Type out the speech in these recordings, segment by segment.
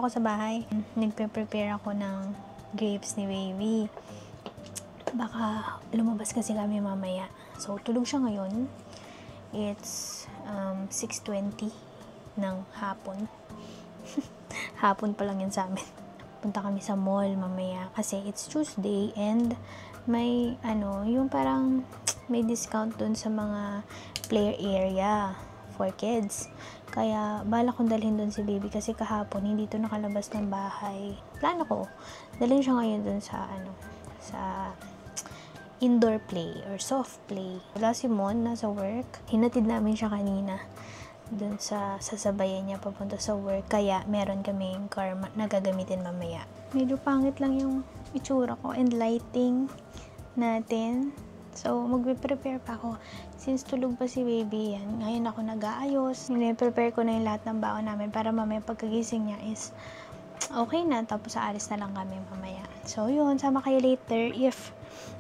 ako sa bahay. Nagpe-prepare ako ng grapes ni baby. Baka lumabas kasi kami mamaya. So, tulog siya ngayon. It's 6:20 ng hapon. Hapon pa lang yan sa amin. Punta kami sa mall mamaya kasi it's Tuesday and may yung parang may discount dun sa mga player area for kids. Kaya bala kong dalhin dun si baby kasi kahapon hindi to nakalabas ng bahay. Plano ko dalhin siya ngayon dun sa sa indoor play or soft play. Wala si Mon, nasa work. Hinatid namin siya kanina dun sa sasabayan niya papunta sa work. Kaya meron kaming car na gagamitin mamaya. Medyo pangit lang yung itsura ko and lighting natin. So, magpe-prepare pa ako. Since tulog pa si baby yan, ngayon ako nag-aayos. Prepare ko na yung lahat ng baon namin para mamaya pagkagising niya is okay na. Tapos aalis na lang kami mamaya. So, yun. Sama kayo later if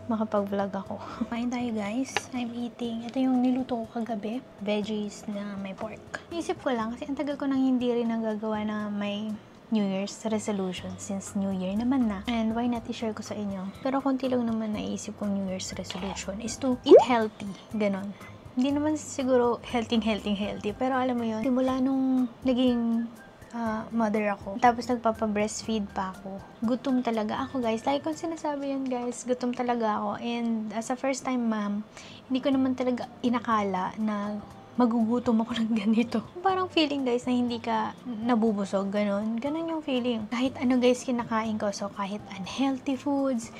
makapag-vlog ako. Kain tayo guys. I'm eating. Ito yung niluto ko kagabi. Veggies na may pork. Naisip ko lang kasi ang tagal ko nang hindi rin nagagawa na may New Year's resolution since New Year naman na. And why not i-share ko sa inyo? Pero konti lang naman naisip kong New Year's resolution is to eat healthy. Ganon. Hindi naman siguro healthy. Pero alam mo yun, simula nung naging mother ako. Tapos nagpapa-breastfeed pa ako. Gutom talaga ako, guys. Like kung sinasabi yan, guys, gutom talaga ako. And as a first time mom, hindi ko naman talaga inakala na magugutom ako ng ganito. Parang feeling, guys, na hindi ka nabubusog. Ganon yung feeling. Kahit ano, guys, kinakain ko. So, kahit unhealthy foods,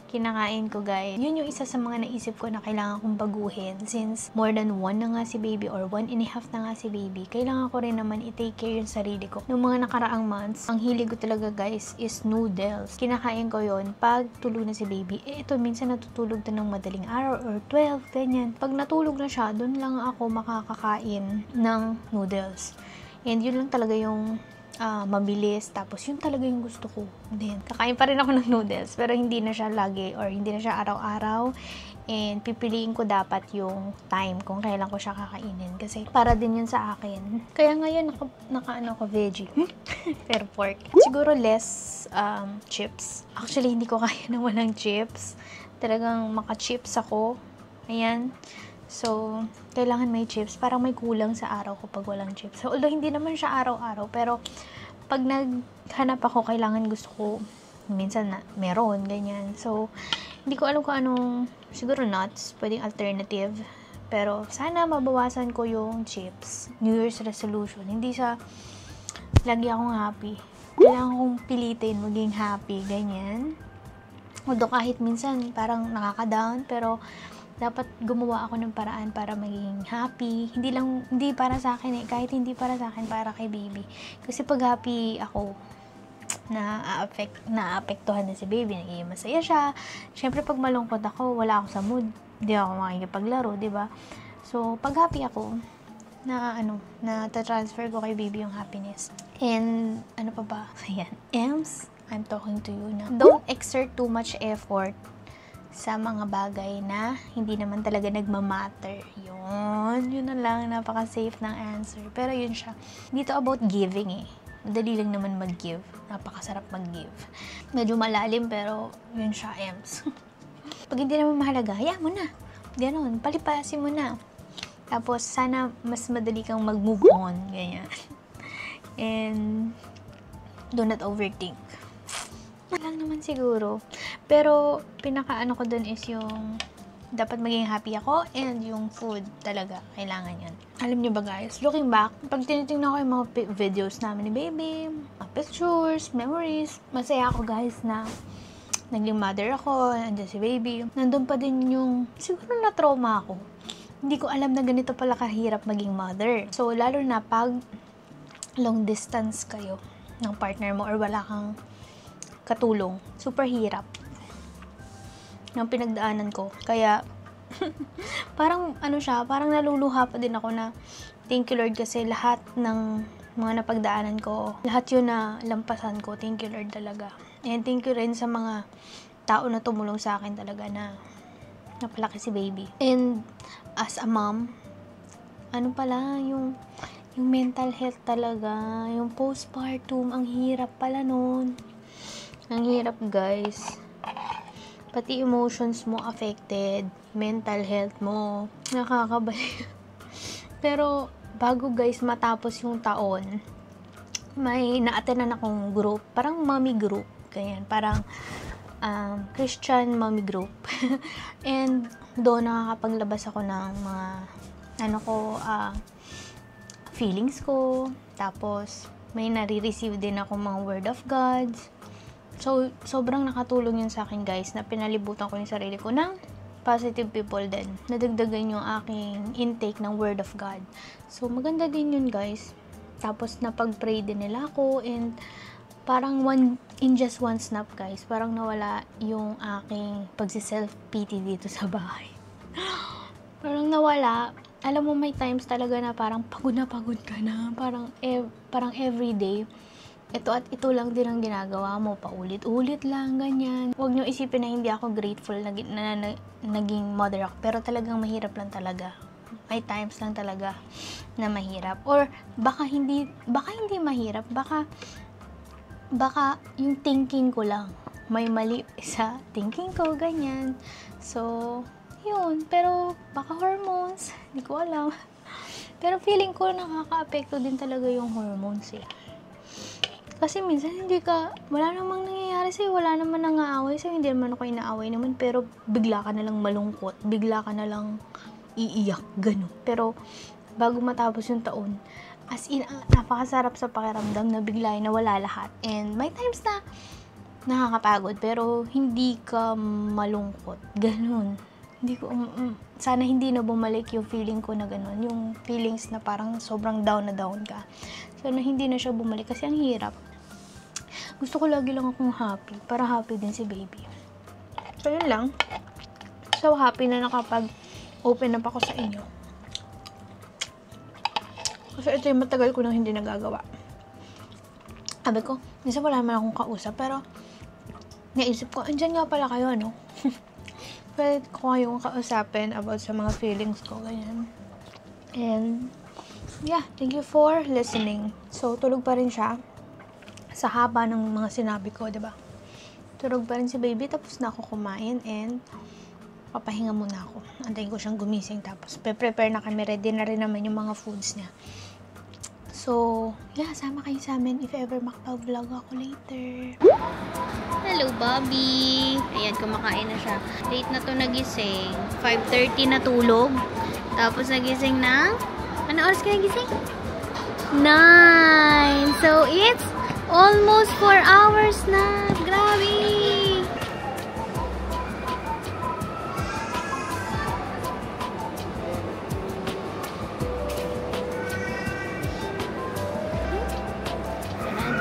kinakain ko, guys. Yun yung isa sa mga naisip ko na kailangan kong baguhin. Since more than 1 na nga si baby or 1.5 na nga si baby, kailangan ko rin naman i-take care yung sarili ko. Noong mga nakaraang months, ang hilig ko talaga, guys, is noodles. Kinakain ko yon pag tulog na si baby. Ito, minsan natutulog na ng madaling araw or 12, ganyan. Pag natulog na siya, dun lang ako makakakain ng noodles. And yun lang talaga yung mabilis, tapos yun talaga yung gusto ko. Then, kakain pa rin ako ng noodles, pero hindi na siya lagi or hindi na siya araw-araw. And pipiliin ko dapat yung time kung kailan ko siya kakainin kasi para din yun sa akin. Kaya ngayon naka ko veggie. Pero pork. Siguro less chips. Actually, hindi ko kaya na walang chips. Talagang maka-chips ako. Ayan. So, kailangan may chips. Parang may kulang sa araw ko pag walang chips. So, although hindi naman siya araw-araw, pero pag naghanap ako, kailangan gusto ko, minsan na meron, ganyan. So, hindi ko alam kung anong, siguro nuts, pwedeng alternative. Pero, sana mabawasan ko yung chips. New Year's resolution. Hindi sa, lagi akong happy. Kailangan kong pilitin, maging happy, ganyan. Although kahit minsan, parang nakaka-down, pero, dapat gumawa ako ng paraan para maging happy. Hindi para sa akin kahit hindi para sa akin, para kay baby. Kasi pag happy ako, naapektuhan na si baby, nagiging masaya siya. Syempre pag malungkot ako, wala ako sa mood, hindi ako makikipaglaro, di ba? So, pag happy ako, na-transfer ko kay baby yung happiness. And, ano pa ba? Ayan. Ems, I'm talking to you na. Don't exert too much effort sa mga bagay na hindi naman talaga nagmamatter. Yun na lang, napaka-safe ng answer. Pero yun siya. Dito about giving Madali lang naman mag-give. Napakasarap mag-give. Medyo malalim pero yun siya, Ems. Pag hindi naman mahalaga, hayaan mo na. Ganon, palipasin mo na. Tapos, sana mas madali kang mag-move on. Ganyan. And, do not overthink. Lang naman siguro. Pero, pinaka-ano ko dun is yung dapat maging happy ako and yung food talaga, kailangan yun. Alam nyo ba guys, looking back, pag tinitingnan ko yung mga videos namin ni baby, mga pictures, memories, masaya ako guys na naging mother ako, nandiyan si baby. Nandun pa din yung, siguro na trauma ako. Hindi ko alam na ganito pala kahirap maging mother. So, lalo na pag long distance kayo ng partner mo or wala kang katulong. Super hirap ng pinagdaanan ko. Kaya, parang parang naluluha pa din ako na thank you Lord kasi lahat ng mga napagdaanan ko, lahat yun na lampasan ko. Thank you Lord talaga. And thank you rin sa mga tao na tumulong sa akin talaga na napalaki si baby. And as a mom, yung yung mental health talaga, yung postpartum, ang hirap pala nun. Ang hirap, guys. Pati emotions mo affected, mental health mo, nakakabalik. Pero, bago guys matapos yung taon, may na-attendan akong group, parang mommy group, ganyan, parang Christian mommy group. And, doon nakakapaglabas ako ng mga, feelings ko, tapos, may nare-receive din ako mga word of God. So, sobrang nakatulong yun sa akin guys, na pinalibutan ko yung sarili ko ng positive people din. Nadagdagan yung aking intake ng word of God. So, maganda din yun guys. Tapos, napag-pray din nila ako and parang in just one snap guys, parang nawala yung aking pagsi-self-pity dito sa bahay. Parang nawala. Alam mo, may times talaga na parang pagod ka na. Parang everyday. Ito at ito lang din ang ginagawa mo, paulit-ulit lang, ganyan. Huwag niyo isipin na hindi ako grateful na naging mother ako, pero talagang mahirap lang talaga. May times lang talaga na mahirap. Or baka hindi mahirap, baka yung thinking ko lang, may mali sa thinking ko, ganyan. So, yun. Pero baka hormones, hindi ko alam. Pero feeling ko nakaka-apekto din talaga yung hormones eh. Kasi minsan wala namang nangyayari sa'yo, wala naman nangaaway sa'yo, hindi naman ako inaaway naman, pero bigla ka na lang malungkot, bigla ka na lang iiyak, gano'n. Pero, bago matapos yung taon, as in, napakasarap sa pakiramdam na bigla na wala lahat. And may times na nakakapagod, pero hindi ka malungkot, gano'n. Sana hindi na bumalik yung feeling ko na gano'n, yung feelings na parang sobrang down na down ka. Sana hindi na siya bumalik kasi ang hirap. Gusto ko lagi lang akong happy, para happy din si baby. So, yun lang. So, happy na nakapag-open up ako sa inyo. Kasi ito yung matagal ko nang hindi nagagawa. Sabi ko, minsan wala naman akong kausap, pero naisip ko, andyan nga pala kayo, ano? Pwede ko kayong kausapin about sa mga feelings ko, ganyan. And, yeah, thank you for listening. So, tulog pa rin siya sa haba ng mga sinabi ko, diba? Tulog pa rin si baby, tapos na ako kumain, and papahinga muna ako. Antayin ko siyang gumising, tapos prepare na kami, ready na rin naman yung mga foods niya. So, yeah, sama kayo sa amin if ever makapag-vlog ako later. Hello, Bobby! Ayan, kumakain na siya. Late na to nagising. 5:30 na tulog. Tapos nagising na... Ano oras ka nagising? 9! So, it's almost 4 hours na. Grabe!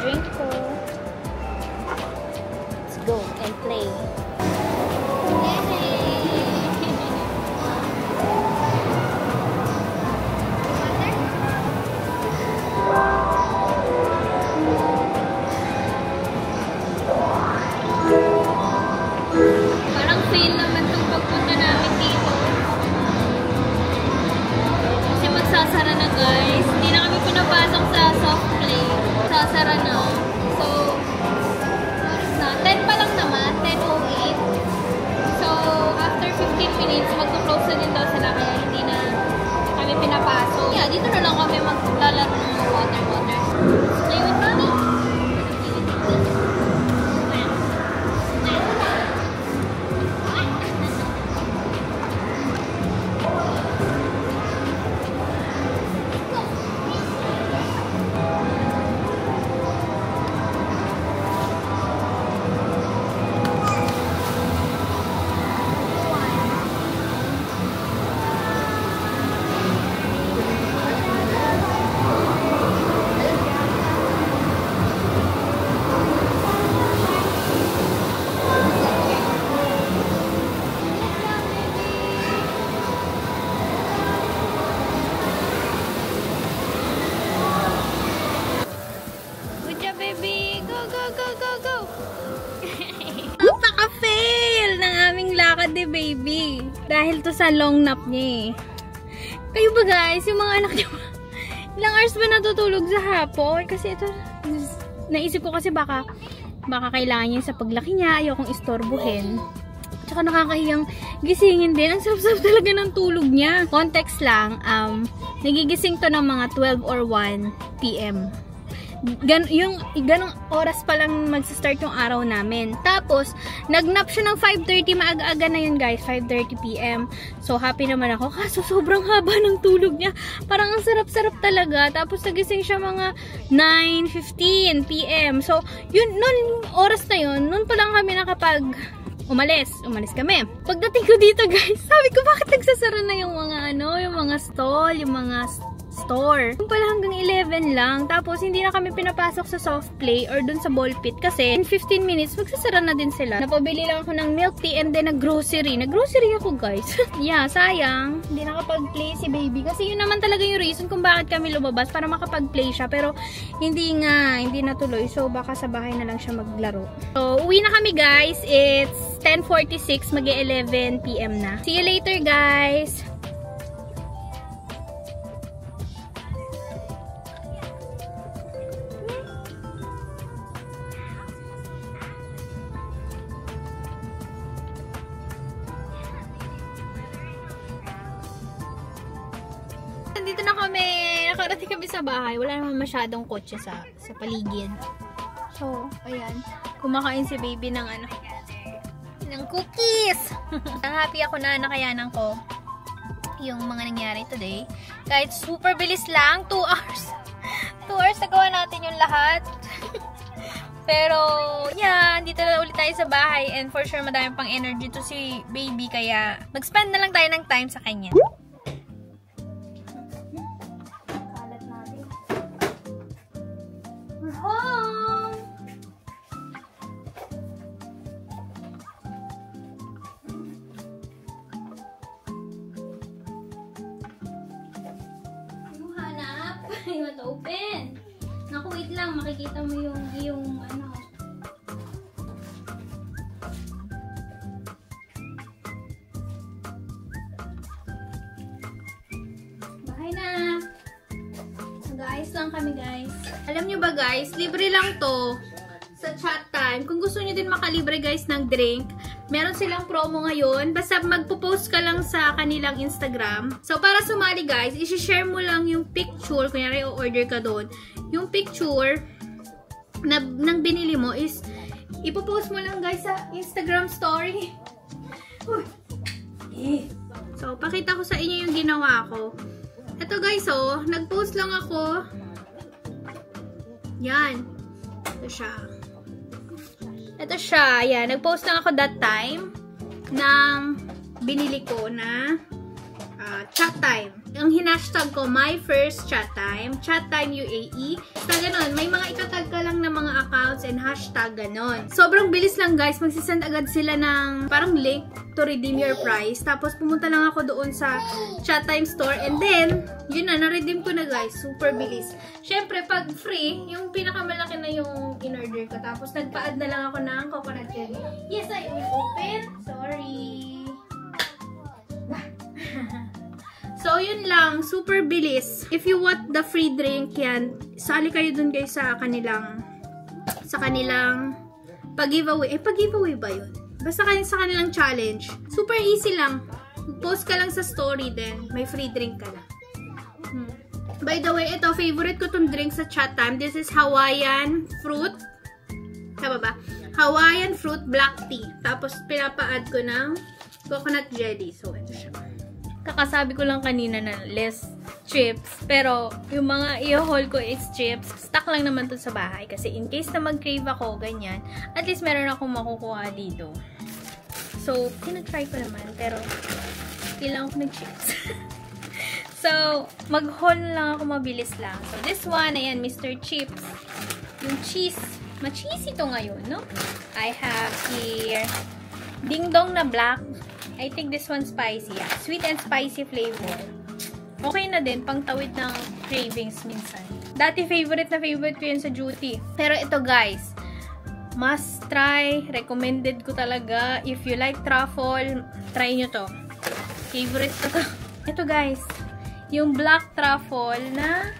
Drink ko. Let's go and play. Parang fail naman itong pagpunta namin dito. Kasi magsasara na guys. Hindi na kami pinapasok sa soft play. Sasara na. So, na 10 pa lang naman, 10:08. So, after 15 minutes, magto-close na din daw sila kaya hindi na kami pinapasok. Yeah, dito na lang kami maglalaro ng mga water. Play with mommy. Napaka-fail ng aming lakad ni baby. Dahil to sa long nap niya eh. Kayo ba guys, yung mga anak niyo, Ilang hours ba natutulog sa hapon? Kasi ito, naisip ko kasi baka kailangan niya sa paglaki niya. Ayokong istorbohin. Tsaka nakakahiyang gisingin din. Ang sarap-sarap talaga ng tulog niya. Context lang, nagigising to ng mga 12 or 1 p.m. Ganong oras pa lang magsa-start yung araw namin. Tapos, nag-nap siya ng 5:30. Maaga-aga na yun guys, 5:30 p.m. So, happy naman ako. Kaso, sobrang haba ng tulog niya. Parang ang sarap-sarap talaga. Tapos, nagising siya mga 9:15 p.m. So, yun, nun oras na yun, nun pa lang kami nakapag umalis kami. Pagdating ko dito guys, sabi ko bakit nagsasara na yung mga yung mga stall, yung mga store. Yung pala hanggang 11 lang. Tapos hindi na kami pinapasok sa soft play or dun sa ball pit kasi in 15 minutes magsasara na din sila. Napabili lang ako ng milk tea and then nag-grocery. Nag-grocery ako guys. Yeah, sayang. Hindi nakapag-play si baby kasi yun naman talaga yung reason kung bakit kami lumabas para makapag-play siya. Pero hindi natuloy. So baka sa bahay na lang siya maglaro. So uwi na kami guys. It's 10:46, mag-11 p.m. na. See you later guys! Nandito na kami. Nakarating kami sa bahay. Wala naman masyadong kotse sa paligid. So, ayan. Kumakain si baby ng ng cookies. Ang happy ako na nakayanan ko yung mga nangyari today. Kahit super bilis lang, 2 hours. 2 hours nagawa natin yung lahat. Pero, yeah, dito na ulit tayo sa bahay and for sure madami pang energy to si baby kaya mag-spend na lang tayo ng time sa kanya. Kalat natin. We're home! You want to open? Naku, wait lang. Makikita mo yung bahay na. Nag-aayos lang kami, guys. Alam nyo ba, guys? Libre lang to sa chat time. Kung gusto nyo din makalibre, guys, ng drink, meron silang promo ngayon. Basta magpo-post ka lang sa kanilang Instagram. So, para sumali guys, isi-share mo lang yung picture. Kunyari, o-order ka doon. Yung picture nang binili mo is ipo-post mo lang guys sa Instagram story. So, pakita ko sa inyo yung ginawa ko. Ito guys, nag-post lang ako. Yan. Ito siya. Ayan. Nag-post lang ako that time ng binili ko na chat time. Ang hinashtag ko, my first chat time UAE. So, ganun. May mga itatag ka lang ng mga accounts and hashtag ganun. Sobrang bilis lang guys. Magsisend agad sila ng parang link to redeem your prize. Tapos, pumunta lang ako doon sa chat time store. And then, yun na. Na-redeem ko na guys. Super bilis. Syempre, pag free, yung pinakamalaki na yung in-order ko. Tapos, nagpa-add na lang ako ng coconut jelly. Yes, I will open. Sorry. So, yun lang. Super bilis. If you want the free drink, yan. Sali kayo dun guys sa kanilang pag-giveaway. Pag-giveaway ba yun? Basta sa kanilang challenge. Super easy lang. Post ka lang sa story then may free drink ka lang. By the way, ito, favorite ko tong drink sa chat time. This is Hawaiian fruit. Tama ba? Hawaiian fruit black tea. Tapos, pinapa-add ko ng coconut jelly. So, ito siya. Kakasabi ko lang kanina na less chips. Pero, yung mga i-haul ko is chips. Stock lang naman to sa bahay. Kasi in case na mag-crave ako, ganyan. At least meron akong makukuha dito. So, tinatry ko naman. Pero, kailangan ko ng chips. So, mag-haul lang ako mabilis lang. So, this one, ayan, Mr. Chips. Yung cheese. Ma-cheesy to ngayon, no? I have here Ding Dong na black. I think this one spicy. Yeah. Sweet and spicy flavor. Okay na din, pang tawid ng cravings minsan. Dati favorite ko yun sa duty. Pero ito guys, must try. Recommended ko talaga. If you like truffle, try nyo to. Favorite ko to. Ito guys, yung black truffle na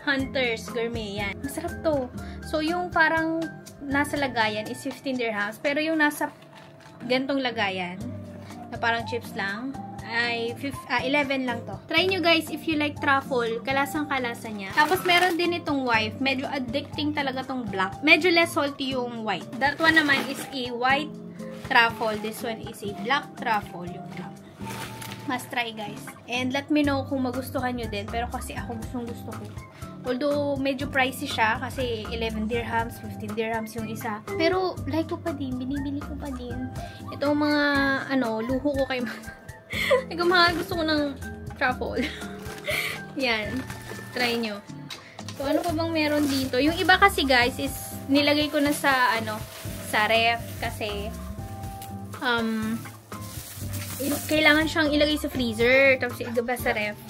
Hunter's Gourmet. Yan. Masarap to. So, yung parang nasa lagayan is 15 dirhams. Pero yung nasa gantong lagayan, na parang chips lang, ay 11 lang to. Try nyo guys if you like truffle. Kalasang-kalasa niya. Tapos meron din itong white. Medyo addicting talaga tong black. Medyo less salty yung white. That one naman is a white truffle. This one is a black truffle. Yung black. Must try guys. And let me know kung magustuhan nyo din. Pero kasi ako gusto ko. Although, medyo pricey siya kasi 11 dirhams, 15 dirhams yung isa. Pero, like ko pa din. Binibili ko pa din. Ito mga, luho ko kay Ikaw mga gusto ko ng truffle. Yan. Try nyo. So, ano pa bang meron dito? Yung iba kasi guys is nilagay ko na sa, sa ref. Kasi, kailangan siyang ilagay sa freezer. Tapos, iba sa ref.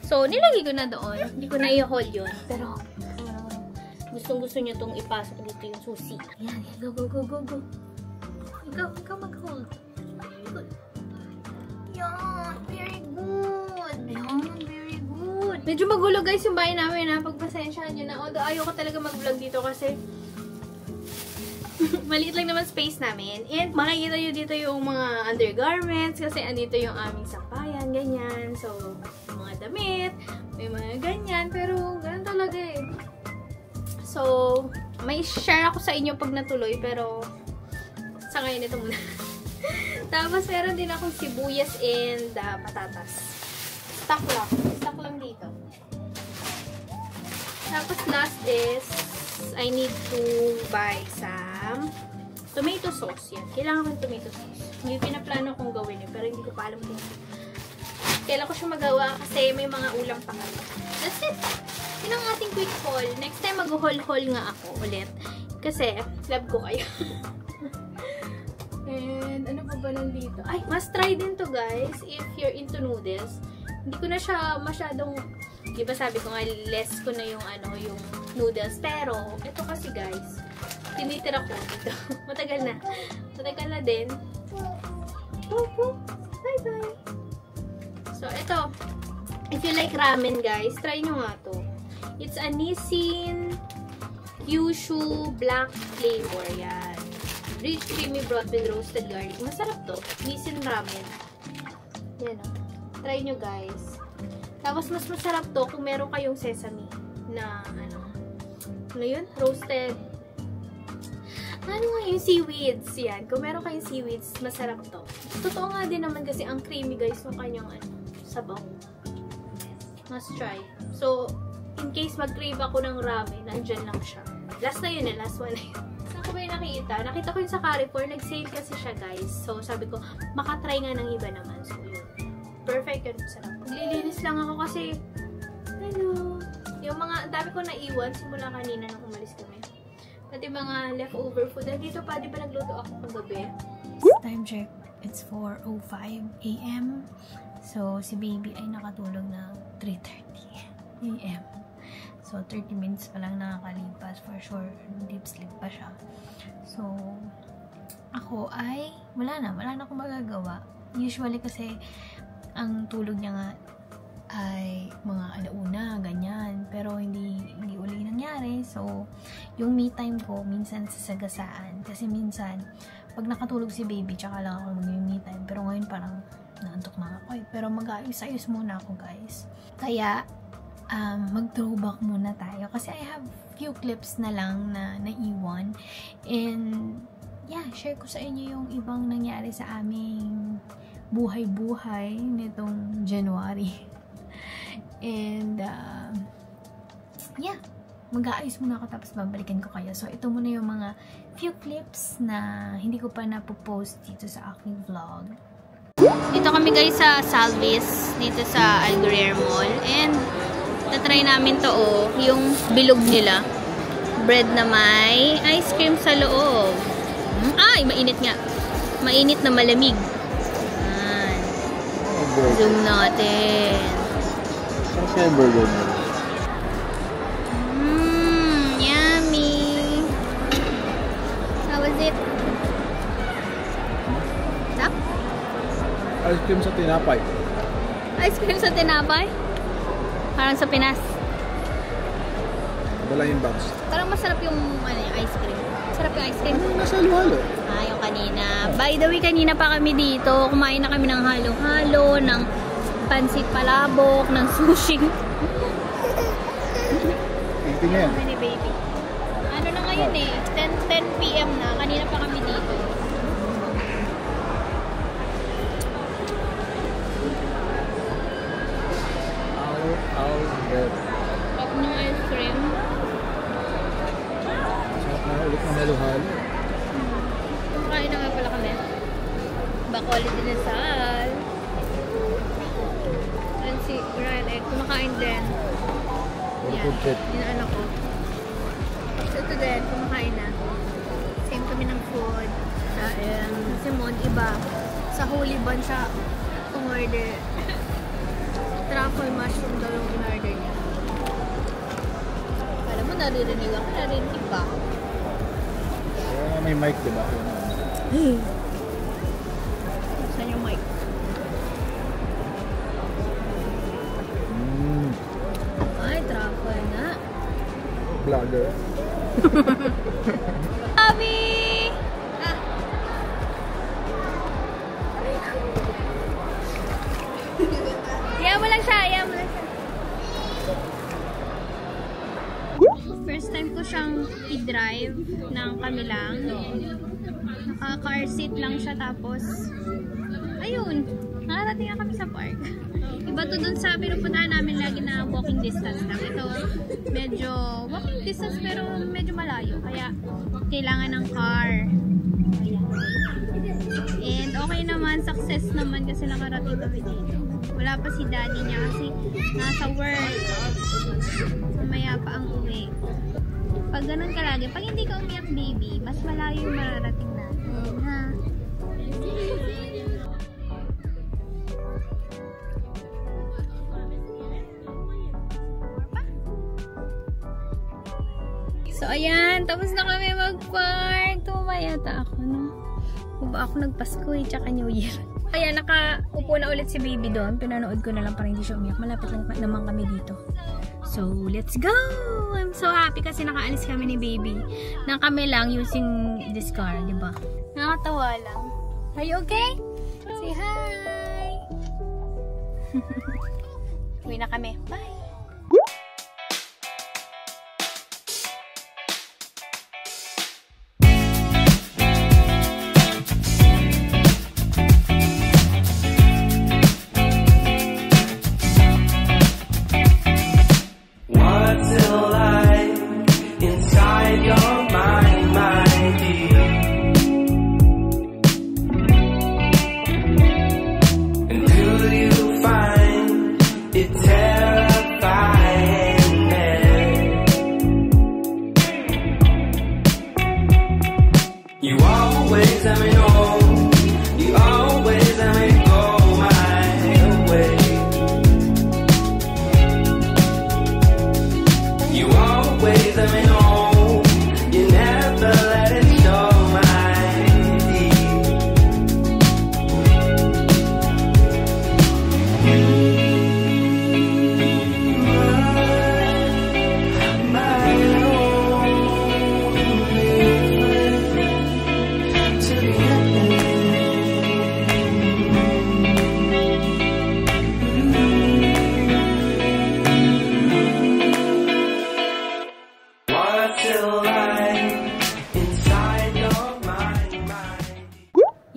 So, nilagay ko na doon. Hindi ko na i-haul yun. Pero, gustong-gusto nyo itong ipasok dito yung susi. Yan. Go, go, go, go, go. Ikaw mag-hold. Good. Yan. Very good. Yan. Very good. Medyo magulo guys yung bahay namin ha. Pagpasensyahan nyo na. Although, ayoko talaga mag-vlog dito kasi maliit lang naman space namin. And makikita nyo dito yung mga undergarments kasi andito yung aming sampayan. Ganyan. So, damit, may mga ganyan, pero ganun talaga eh. So, may share ako sa inyo pag natuloy, pero sa ngayon ito muna. Tapos, meron din akong sibuyas and patatas. Stock lang dito. Tapos, last is, I need to buy some tomato sauce. Yan. Kailangan ko yung tomato sauce. Hindi pinaplano kong gawin eh, pero hindi ko pa alam kung kailan ko siya magawa kasi may mga ulam pa kami. That's it. Yun ang ating quick haul. Next time mag-haul-haul nga ako ulit. Kasi, love ko kayo. And, ano pa ba nandito? Ay, must try din to guys if you're into noodles. Hindi ko na siya masyadong, di ba sabi ko nga, less ko na yung, yung noodles. Pero, ito kasi guys, tinitira ko dito. Matagal na. Matagal na din. Bye-bye. So, ito. If you like ramen, guys, try nyo nga to. It's a Nissin Kyushu black flavor. Yan. Rich, creamy broth with roasted garlic. Masarap to. Nissin ramen. Yan o. Try nyo, guys. Tapos, mas masarap to kung meron kayong sesame na, ano yun? Roasted. Ano nga yung seaweeds? Yan. Kung meron kayong seaweeds, masarap to. Totoo nga din naman kasi ang creamy, guys, yung kanyang, sabaw. Must try. So, in case mag-crave ako ng ramen, nandyan lang siya. Last na yun eh. Last one na yun. Saan ko ba yung nakita? Nakita ko yun sa Carrefour. Nag-sale kasi siya, guys. So, sabi ko, makatry nga ng iba naman. So, yun. Perfect yun. Sarap. Naglilinis lang ako kasi, yung mga, dami ko naiwan simula kanina nang umalis kami. Pati mga leftover food. Dito pa, di ba nagluto ako kagabi? Time check. It's 4:05 AM. So, si baby ay nakatulog na 3:30 AM. So, 30 minutes pa lang nakakalipas. For sure, deep sleep pa siya. So, ako ay, wala na akong magagawa. Usually kasi, ang tulog niya nga ay mga alauna, ganyan. Pero, hindi uli nangyari. So, yung me time ko, minsan sasagasaan. Kasi minsan, pag nakatulog si baby, tsaka lang ako mag-me time. Pero ngayon parang naantok na ako eh. Pero mag-ayos-ayos muna ako, guys. Kaya, mag-throwback muna tayo. Kasi I have few clips na lang na naiwan. And, yeah, share ko sa inyo yung ibang nangyari sa aming buhay-buhay nitong January. And, yeah, mag-aayos muna ako tapos babalikan ko kayo. So, ito muna yung mga few clips na hindi ko pa napopost dito sa aking vlog. Dito kami guys sa Salvis, dito sa Al Ghurair Mall. And, natry namin to yung bilog nila. Bread na may ice cream sa loob. Ay, mainit nga. Mainit na malamig. Ayan. Zoom natin. Kasi yung burger mo. Yummy. How was it? Stop? Ice cream sa tinapay. Ice cream sa tinapay? Parang sa Pinas. Dala yung box. Parang masarap yung ice cream. Masarap yung ice cream. Nasa halo-halo. Yung kanina. By the way, kanina pa kami dito. Kumain na kami ng halo-halo, ng pansit palabok, ng sushi. Tingin niya yan. Ni baby. Ano na ngayon eh? 10 PM na. Kanina pa kami dito. Bread. Pag ng ice cream. Sarap na ulit ng halo-halo. Kumakain na nga pala kami. Bacolod din ng sal. And si Brian Egg. Kumakain din. Yan. Yung anak ko. Tapos ito din. Kumakain na. Same kami ng food. Si Mon, iba. Sa Holy Bun siya umorder. Truffle mushroom daw yung in-order niya. Alam mo, naririnig ako. Naririnig ba? May mic, diba? Saan yung mic? Ay, truffle na. Vlogger. Abi! Iyan mo lang siya. First time ko siyang i-drive ng kami lang. Naka-car seat lang siya tapos ayun, nakarating na kami sa park. Iba to dun sa pinupuntahan namin lagi na walking distance lang. Ito medyo walking distance pero medyo malayo kaya kailangan ng car. Ayan. And okay naman, success naman kasi nakarating kami dito. Wala pa si daddy niya kasi nasa work. Mamaya pa ang uwi. Pag ganun ka lagi, pag hindi ka umiyak baby, mas malayo yung mararating natin. Ha? So ayan, tapos na kami mag-park. Tumayata ako, no? Ba ako nagpasko eh, tsaka New Year. Ayan, nakaupo na ulit si baby doon. Pinanood ko na lang para hindi siya umiyak. Malapit lang naman kami dito. So, let's go! I'm so happy kasi nakaalis kami ni baby. Na kami lang using this car, di ba? Nakatawa lang. Are you okay? Say hi! Uwi na kami. Bye!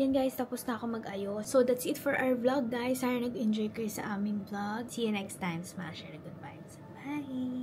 Yan guys, tapos na ako mag-ayos. So that's it for our vlog guys. Sana nag-enjoy kayo sa aming vlog. See you next time. Smash and good vibes. Bye!